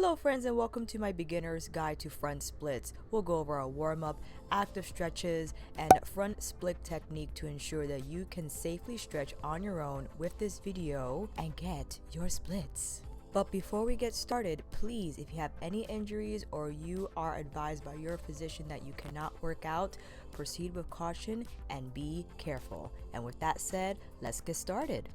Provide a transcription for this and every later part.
Hello friends, and welcome to my beginner's guide to front splits. We'll go over our warm-up, active stretches, and front split technique to ensure that you can safely stretch on your own with this video and get your splits. But before we get started, please, if you have any injuries or you are advised by your physician that you cannot work out, proceed with caution and be careful. And with that said, let's get started.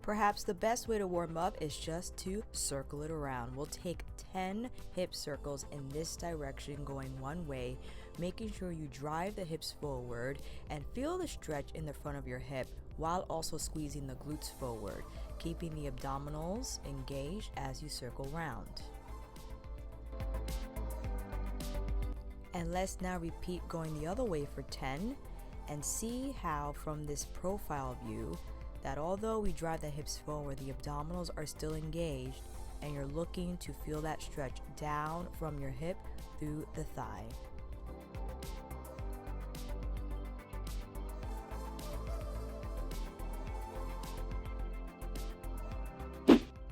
Perhaps the best way to warm up is just to circle it around. We'll take 10 hip circles in this direction going one way, making sure you drive the hips forward and feel the stretch in the front of your hip while also squeezing the glutes forward, keeping the abdominals engaged as you circle round. And let's now repeat going the other way for 10 and see how from this profile view that although we drive the hips forward, the abdominals are still engaged and you're looking to feel that stretch down from your hip through the thigh.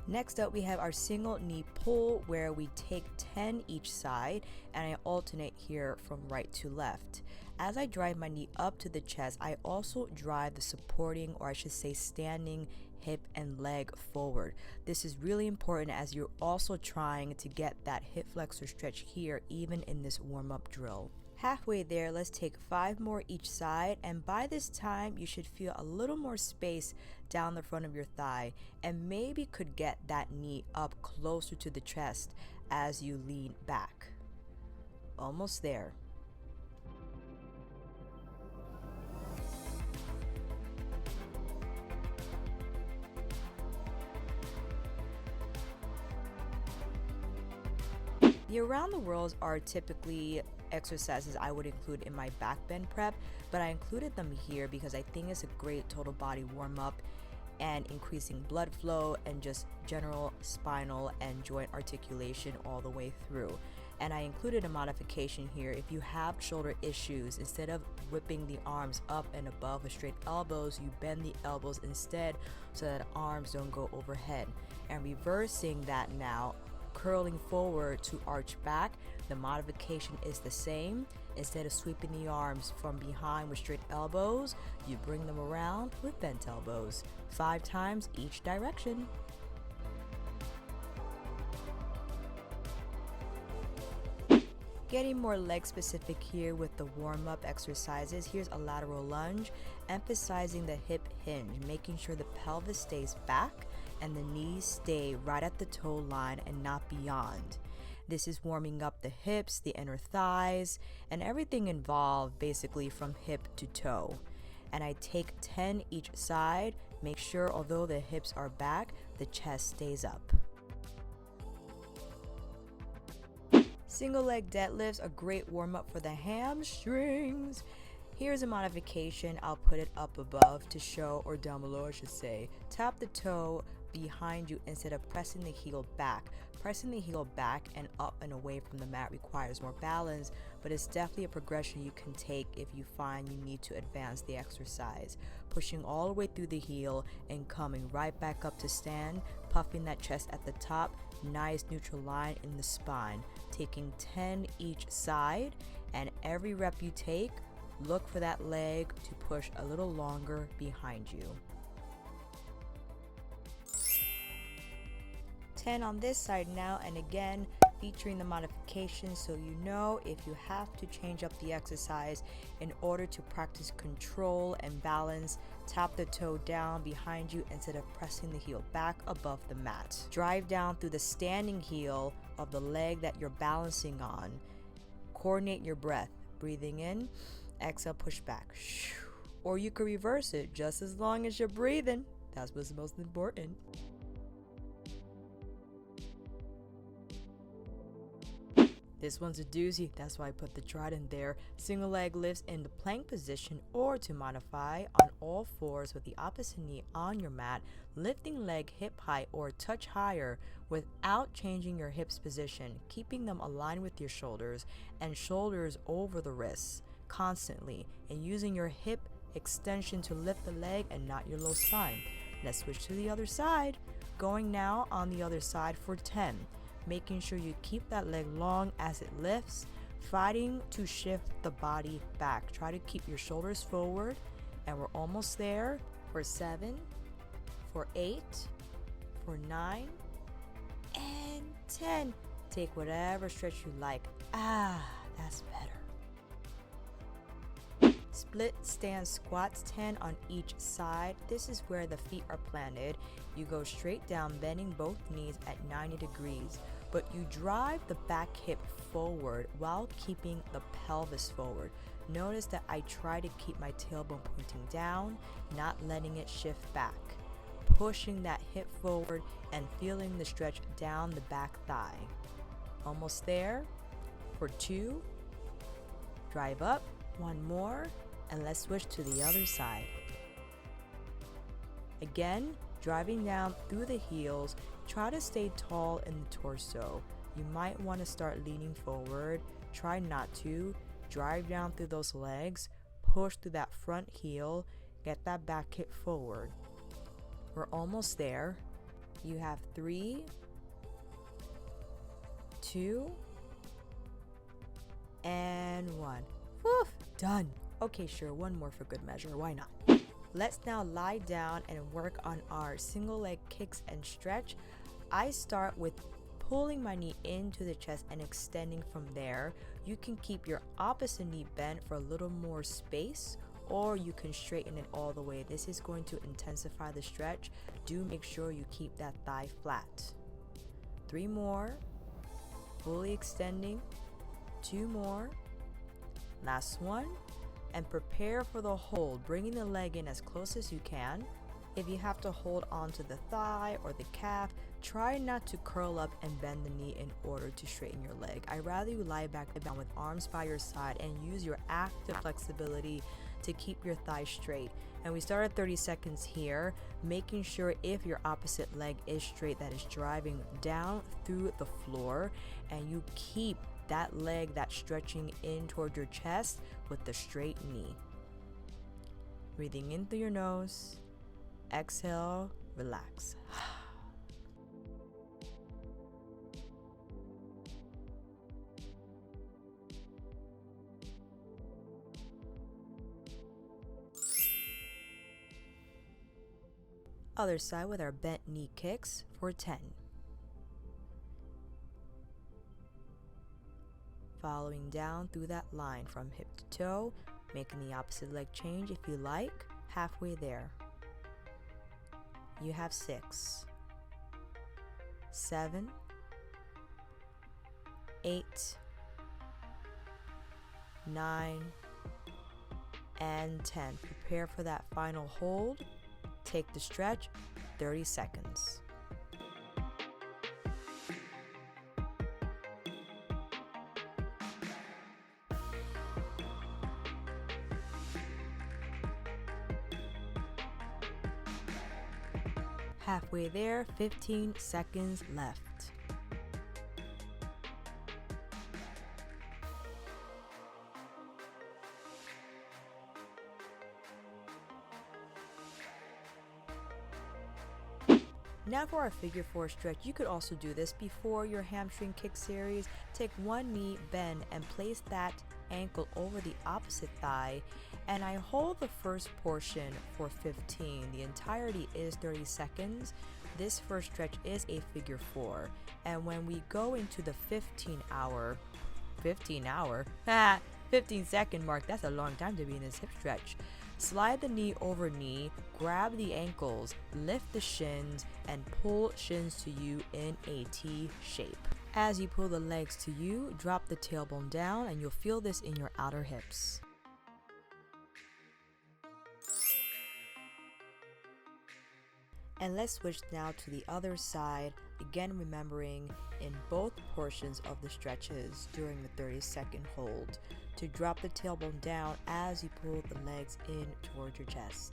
Next up, we have our single knee pull where we take 10 each side, and I alternate here from right to left. As I drive my knee up to the chest, I also drive the supporting, or I should say standing, hip and leg forward. This is really important as you're also trying to get that hip flexor stretch here even in this warm-up drill. Halfway there, let's take 5 more each side, and by this time you should feel a little more space down the front of your thigh and maybe could get that knee up closer to the chest as you lean back. Almost there. The around the worlds are typically exercises I would include in my back bend prep, but I included them here because I think it's a great total body warm up and increasing blood flow and just general spinal and joint articulation all the way through. And I included a modification here. If you have shoulder issues, instead of whipping the arms up and above the straight elbows, you bend the elbows instead so that arms don't go overhead. And reversing that now, curling forward to arch back, the modification is the same. Instead of sweeping the arms from behind with straight elbows, you bring them around with bent elbows. 5 times each direction. Getting more leg specific here with the warm-up exercises. Here's a lateral lunge, emphasizing the hip hinge, making sure the pelvis stays back and the knees stay right at the toe line and not beyond. This is warming up the hips, the inner thighs, and everything involved basically from hip to toe. And I take 10 each side, make sure although the hips are back, the chest stays up. Single leg deadlifts, a great warm up for the hamstrings. Here's a modification. I'll put it up above to show, or down below I should say. Tap the toe behind you instead of pressing the heel back. Pressing the heel back and up and away from the mat requires more balance, but it's definitely a progression you can take if you find you need to advance the exercise. Pushing all the way through the heel and coming right back up to stand, puffing that chest at the top, nice neutral line in the spine. Taking 10 each side, and every rep you take, look for that leg to push a little longer behind you. 10 on this side now, and again featuring the modification so you know if you have to change up the exercise in order to practice control and balance, tap the toe down behind you instead of pressing the heel back above the mat. Drive down through the standing heel of the leg that you're balancing on. Coordinate your breath, breathing in, exhale, push back. Or you could reverse it just as long as you're breathing. That's what's most important. This one's a doozy, that's why I put the trident there. Single leg lifts in the plank position, or to modify, on all fours with the opposite knee on your mat, lifting leg hip height or touch higher without changing your hips position, keeping them aligned with your shoulders and shoulders over the wrists constantly, and using your hip extension to lift the leg and not your low spine. Let's switch to the other side. Going now on the other side for 10. making sure you keep that leg long as it lifts, fighting to shift the body back. Try to keep your shoulders forward, and we're almost there. For 7, for 8, for 9, and 10. Take whatever stretch you like. That's better. Split stance squats, 10 on each side. This is where the feet are planted. You go straight down, bending both knees at 90 degrees, but you drive the back hip forward while keeping the pelvis forward. Notice that I try to keep my tailbone pointing down, not letting it shift back. Pushing that hip forward and feeling the stretch down the back thigh. Almost there. For 2, drive up, 1 more, and let's switch to the other side. Again, driving down through the heels, try to stay tall in the torso. You might want to start leaning forward, try not to, drive down through those legs, push through that front heel, get that back hip forward. We're almost there. You have 3, 2, and 1. Whew, done. Okay, sure, 1 more for good measure, why not? Let's now lie down and work on our single leg kicks and stretch. I start with pulling my knee into the chest and extending from there. You can keep your opposite knee bent for a little more space, or you can straighten it all the way. This is going to intensify the stretch. Do make sure you keep that thigh flat. 3 more, fully extending. 2 more, last one, and prepare for the hold, bringing the leg in as close as you can. If you have to hold onto the thigh or the calf, try not to curl up and bend the knee in order to straighten your leg. I'd rather you lie back down with arms by your side and use your active flexibility to keep your thigh straight. And we start at 30 seconds here, making sure if your opposite leg is straight, that is driving down through the floor, and you keep that leg that's stretching in toward your chest with the straight knee. Breathing in through your nose, exhale, relax. Other side with our bent knee kicks for 10. Following down through that line from hip to toe, making the opposite leg change if you like, halfway there. You have 6, 7, 8, 9, and 10. Prepare for that final hold. Take the stretch, 30 seconds. Halfway there, 15 seconds left. Now for our figure 4 stretch, you could also do this before your hamstring kick series. Take one knee, bend, and place that ankle over the opposite thigh, and I hold the first portion for 15. The entirety is 30 seconds. This first stretch is a figure 4, and when we go into the 15 second mark, that's a long time to be in this hip stretch. Slide the knee over knee, grab the ankles, lift the shins, and pull shins to you in a T shape. As you pull the legs to you, drop the tailbone down, and you'll feel this in your outer hips. And let's switch now to the other side, again remembering in both portions of the stretches during the 30-second hold to drop the tailbone down as you pull the legs in towards your chest.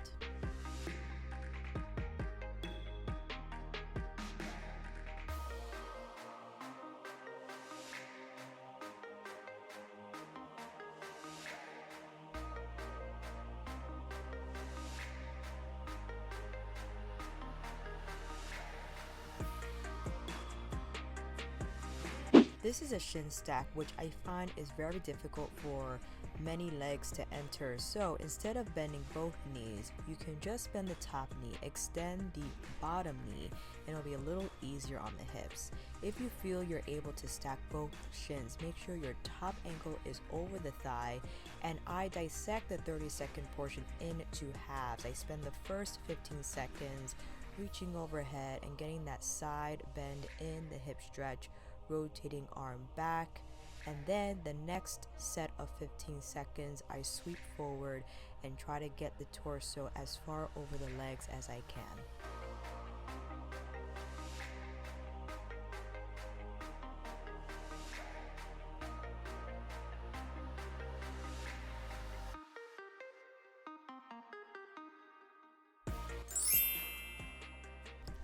This is a shin stack, which I find is very difficult for many legs to enter. So instead of bending both knees, you can just bend the top knee, extend the bottom knee, and it'll be a little easier on the hips. If you feel you're able to stack both shins, make sure your top ankle is over the thigh, and I dissect the 30-second portion into halves. I spend the first 15 seconds reaching overhead and getting that side bend in the hip stretch, rotating arm back, and then the next set of 15 seconds I sweep forward and try to get the torso as far over the legs as I can.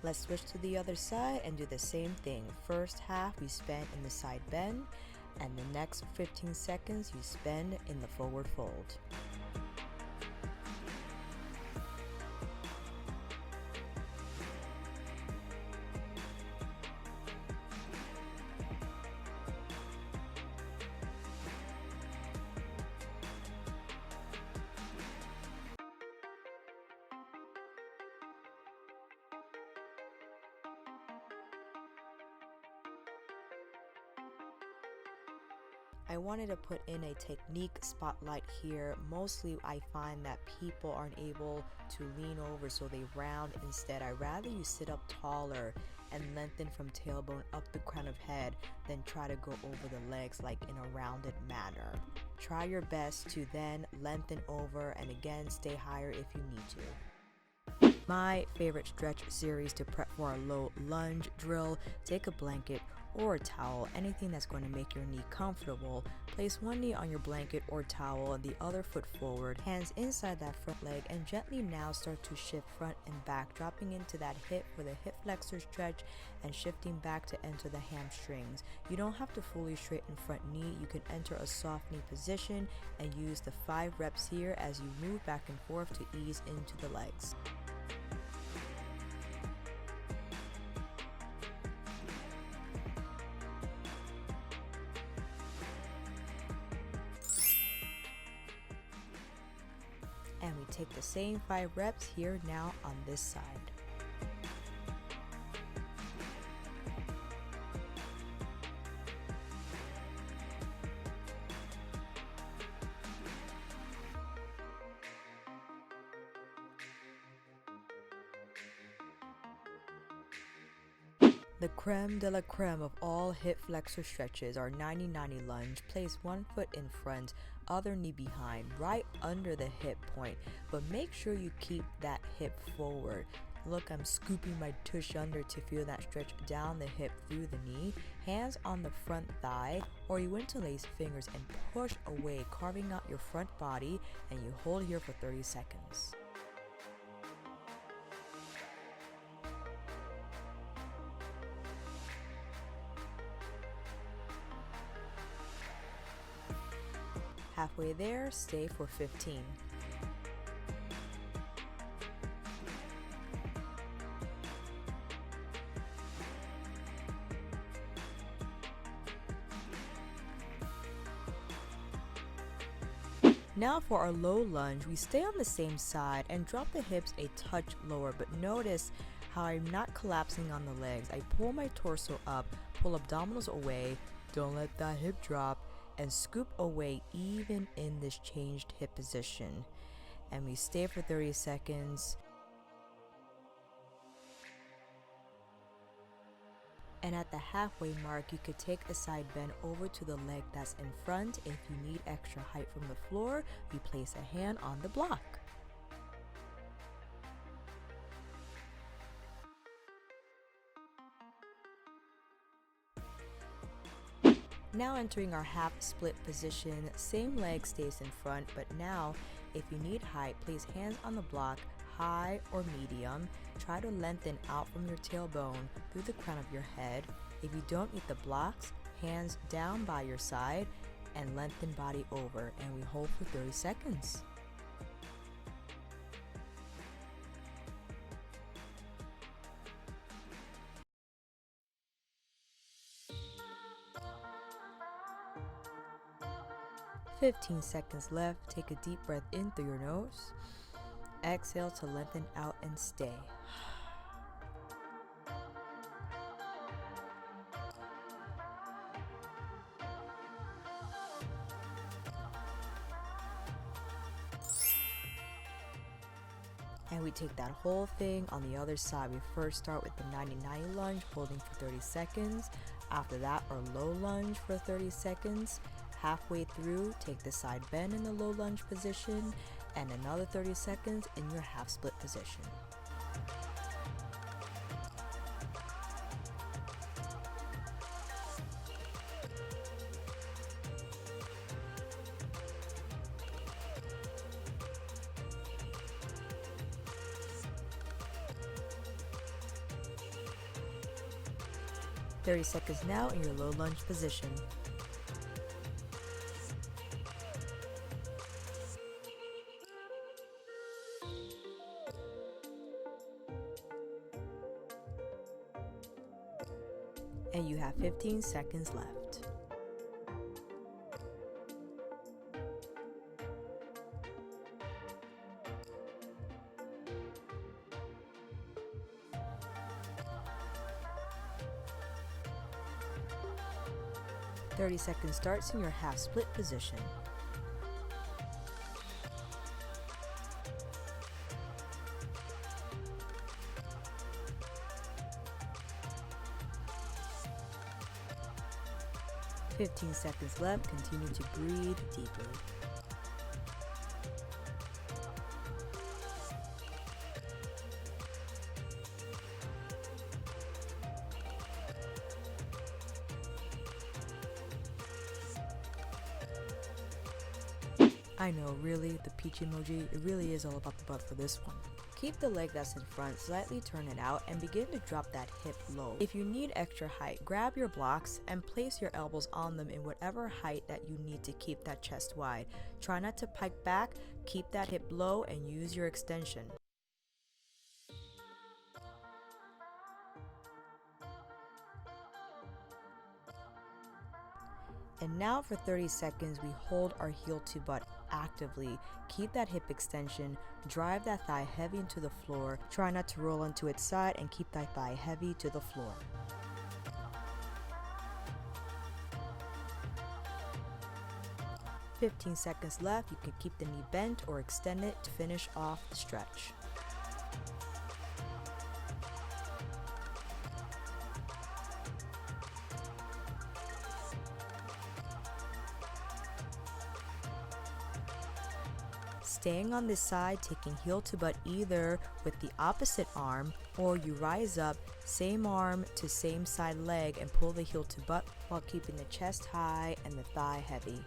Let's switch to the other side and do the same thing. First half we spend in the side bend, and the next 15 seconds you spend in the forward fold. I wanted to put in a technique spotlight here. Mostly I find that people aren't able to lean over, so they round instead. I'd rather you sit up taller and lengthen from tailbone up the crown of head than try to go over the legs like in a rounded manner. Try your best to then lengthen over and again stay higher if you need to. My favorite stretch series to prep for a low lunge drill: take a blanket or a towel, anything that's going to make your knee comfortable. Place one knee on your blanket or towel and the other foot forward, hands inside that front leg, and gently now start to shift front and back, dropping into that hip for the hip flexor stretch and shifting back to enter the hamstrings. You don't have to fully straighten front knee. You can enter a soft knee position and use the 5 reps here as you move back and forth to ease into the legs. And we take the same 5 reps here now on this side. The creme de la creme of all hip flexor stretches are 90-90 lunge. Place one foot in front, other knee behind, right under the hip point, but make sure you keep that hip forward. Look, I'm scooping my tush under to feel that stretch down the hip through the knee. Hands on the front thigh, or you interlace fingers and push away, carving out your front body, and you hold here for 30 seconds. Halfway there, stay for 15. Now for our low lunge, we stay on the same side and drop the hips a touch lower, but notice how I'm not collapsing on the legs. I pull my torso up, pull abdominals away, don't let that hip drop, and scoop away even in this changed hip position. And we stay for 30 seconds. And at the halfway mark, you could take a side bend over to the leg that's in front. If you need extra height from the floor, you place a hand on the block. Now entering our half split position, same leg stays in front, but now if you need height, place hands on the block, high or medium. Try to lengthen out from your tailbone through the crown of your head. If you don't need the blocks, hands down by your side and lengthen body over, and we hold for 30 seconds. 15 seconds left. Take a deep breath in through your nose. Exhale to lengthen out and stay. And we take that whole thing on the other side. We first start with the 90-90 lunge, holding for 30 seconds. After that, our low lunge for 30 seconds. Halfway through, take the side bend in the low lunge position, and another 30 seconds in your half split position. "30 seconds now in your low lunge position. And you have 15 seconds left. "30 seconds starts in your half split position. "15 seconds left. Continue to breathe deeply. I know, really, the peach emoji, it really is all about the butt for this one. Keep the leg that's in front, slightly turn it out, and begin to drop that hip low. If you need extra height, grab your blocks and place your elbows on them in whatever height that you need to keep that chest wide. Try not to pike back, keep that hip low, and use your extension. And now for 30 seconds, we hold our heel to butt actively. Keep that hip extension, drive that thigh heavy into the floor. Try not to roll onto its side and keep that thigh heavy to the floor. 15 seconds left. You can keep the knee bent or extend it to finish off the stretch. Staying on this side, taking heel to butt either with the opposite arm, or you rise up, same arm to same side leg, and pull the heel to butt while keeping the chest high and the thigh heavy.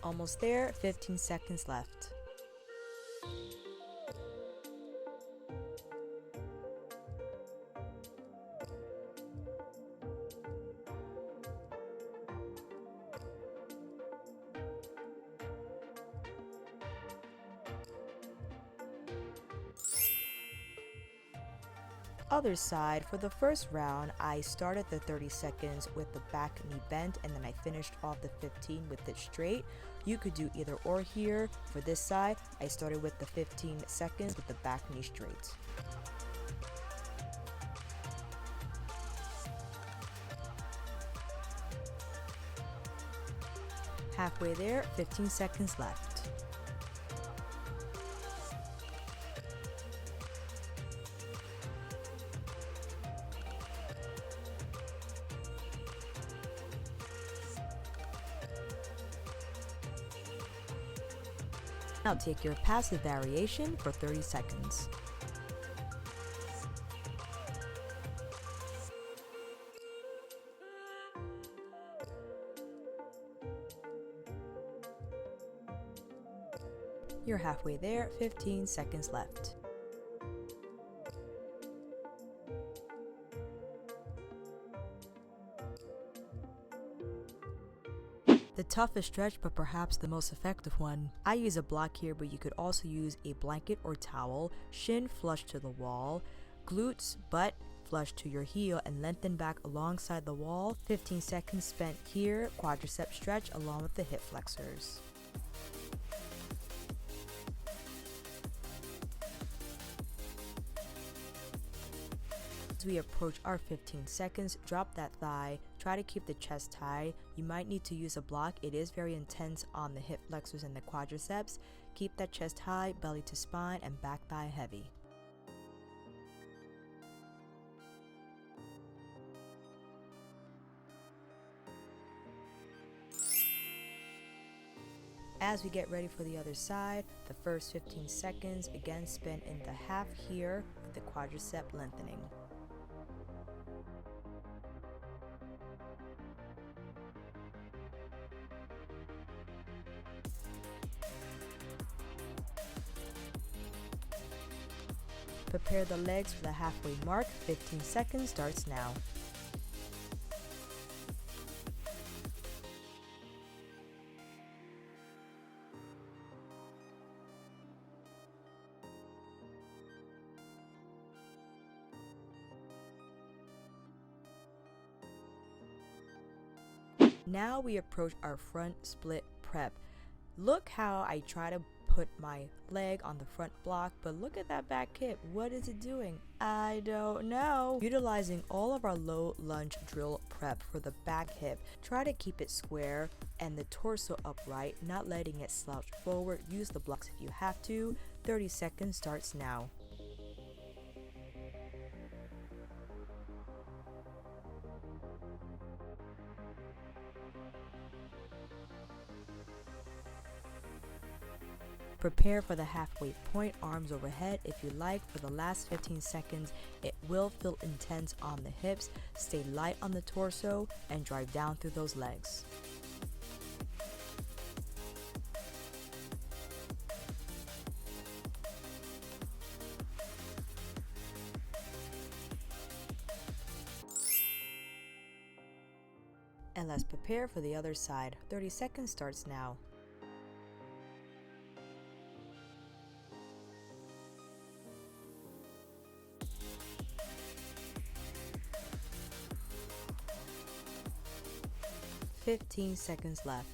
Almost there, 15 seconds left. Other side, for the first round, I started the 30 seconds with the back knee bent, and then I finished off the 15 with it straight. You could do either or here. For this side, I started with the 15 seconds with the back knee straight. Halfway there, 15 seconds left. Now take your passive variation for 30 seconds. You're halfway there, 15 seconds left. The toughest stretch, but perhaps the most effective one. I use a block here, but you could also use a blanket or towel. Shin flush to the wall, glutes, butt flush to your heel, and lengthen back alongside the wall. 15 seconds spent here. Quadricep stretch along with the hip flexors. As we approach our 15 seconds, drop that thigh. Try to keep the chest high. You might need to use a block. It is very intense on the hip flexors and the quadriceps. Keep that chest high, belly to spine, and back thigh heavy. As we get ready for the other side, the first 15 seconds, again spent in the half here with the quadricep lengthening. Prepare the legs for the halfway mark. 15 seconds starts now. Now we approach our front split prep. Look how I try to put my leg on the front block, but look at that back hip. What is it doing? I don't know. Utilizing all of our low lunge drill prep for the back hip, try to keep it square and the torso upright, not letting it slouch forward. Use the blocks if you have to. 30 seconds starts now. Prepare for the halfway point, arms overhead if you like. For the last 15 seconds, it will feel intense on the hips. Stay light on the torso and drive down through those legs. And let's prepare for the other side. 30 seconds starts now. "15 seconds left.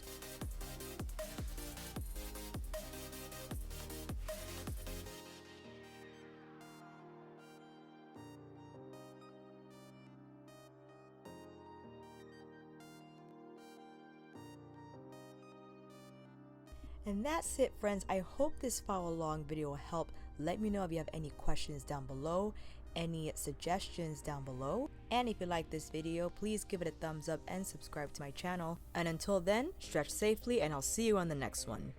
And that's it, friends. I hope this follow along video helped. Let me know if you have any questions down below, any suggestions down below. And if you like this video, please give it a thumbs up and subscribe to my channel. And until then, stretch safely and I'll see you on the next one.